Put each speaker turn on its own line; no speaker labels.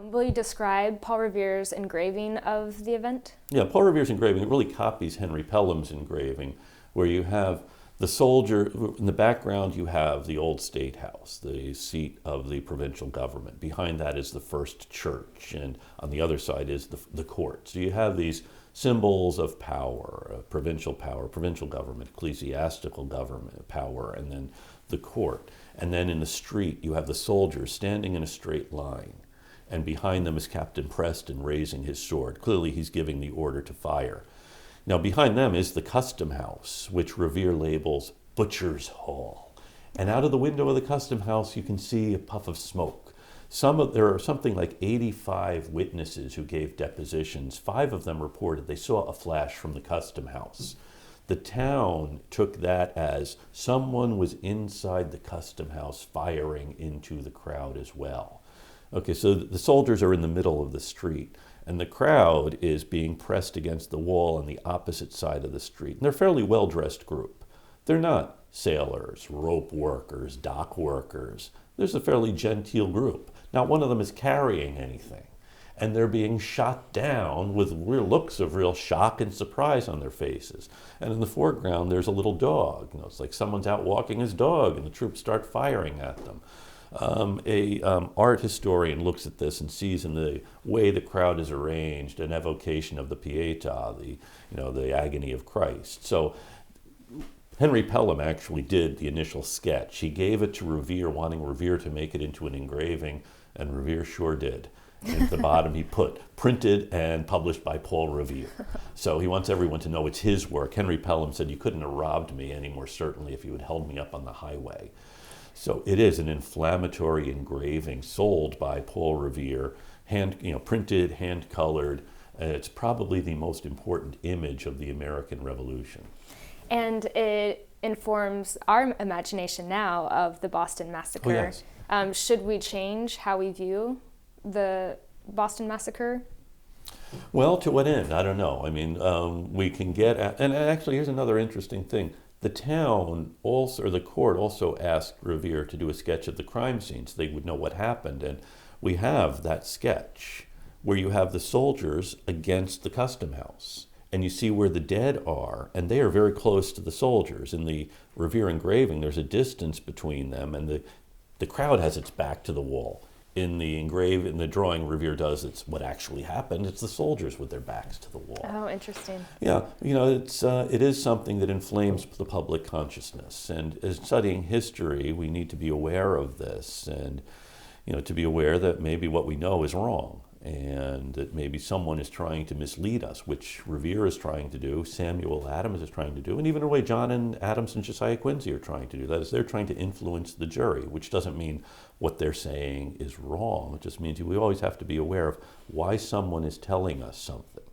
Will you describe Paul Revere's engraving of the event?
Yeah, Paul Revere's engraving, it really copies Henry Pelham's engraving, where you have the soldier, in the background you have the old state house, the seat of the provincial government. Behind that is the first church, and on the other side is the court. So you have these symbols of power, provincial government, ecclesiastical government power, and then the court. And then in the street you have the soldiers standing in a straight line. And behind them is Captain Preston raising his sword. Clearly he's giving the order to fire. Now behind them is the custom house, which Revere labels Butcher's Hall. And out of the window of the custom house you can see a puff of smoke. There are something like 85 witnesses who gave depositions. 5 of them reported they saw a flash from the custom house. The town took that as someone was inside the custom house firing into the crowd as well. Okay, so the soldiers are in the middle of the street, and the crowd is being pressed against the wall on the opposite side of the street. And they're a fairly well-dressed group. They're not sailors, rope workers, dock workers. There's a fairly genteel group. Not one of them is carrying anything. And they're being shot down with real looks of real shock and surprise on their faces. And in the foreground, there's a little dog. It's like someone's out walking his dog, and the troops start firing at them. Art historian looks at this and sees in the way the crowd is arranged an evocation of the Pietà, the agony of Christ. So Henry Pelham actually did the initial sketch. He gave it to Revere, wanting Revere to make it into an engraving, and Revere sure did. And at the bottom he put, printed and published by Paul Revere. So he wants everyone to know it's his work. Henry Pelham said, "You couldn't have robbed me any more certainly if you had held me up on the highway." So it is an inflammatory engraving sold by Paul Revere, printed, hand-colored. It's probably the most important image of the American Revolution.
And it informs our imagination now of the Boston Massacre.
Oh, yes.
Should we change how we view the Boston Massacre?
Well, to what end? I don't know. I mean, we can get at, and actually here's another interesting thing. The town also, or the court also asked Revere to do a sketch of the crime scene so they would know what happened. And we have that sketch where you have the soldiers against the custom house. And you see where the dead are, and they are very close to the soldiers. In the Revere engraving, there's a distance between them, and the crowd has its back to the wall. In the drawing Revere does, it's what actually happened. It's the soldiers with their backs to the wall.
Oh, interesting.
Yeah, it is something that inflames the public consciousness. And as studying history, we need to be aware of this, and to be aware that maybe what we know is wrong, and that maybe someone is trying to mislead us, which Revere is trying to do, Samuel Adams is trying to do, and even in a way John and Adams and Josiah Quincy are trying to do. That is, they're trying to influence the jury, which doesn't mean what they're saying is wrong. It just means we always have to be aware of why someone is telling us something.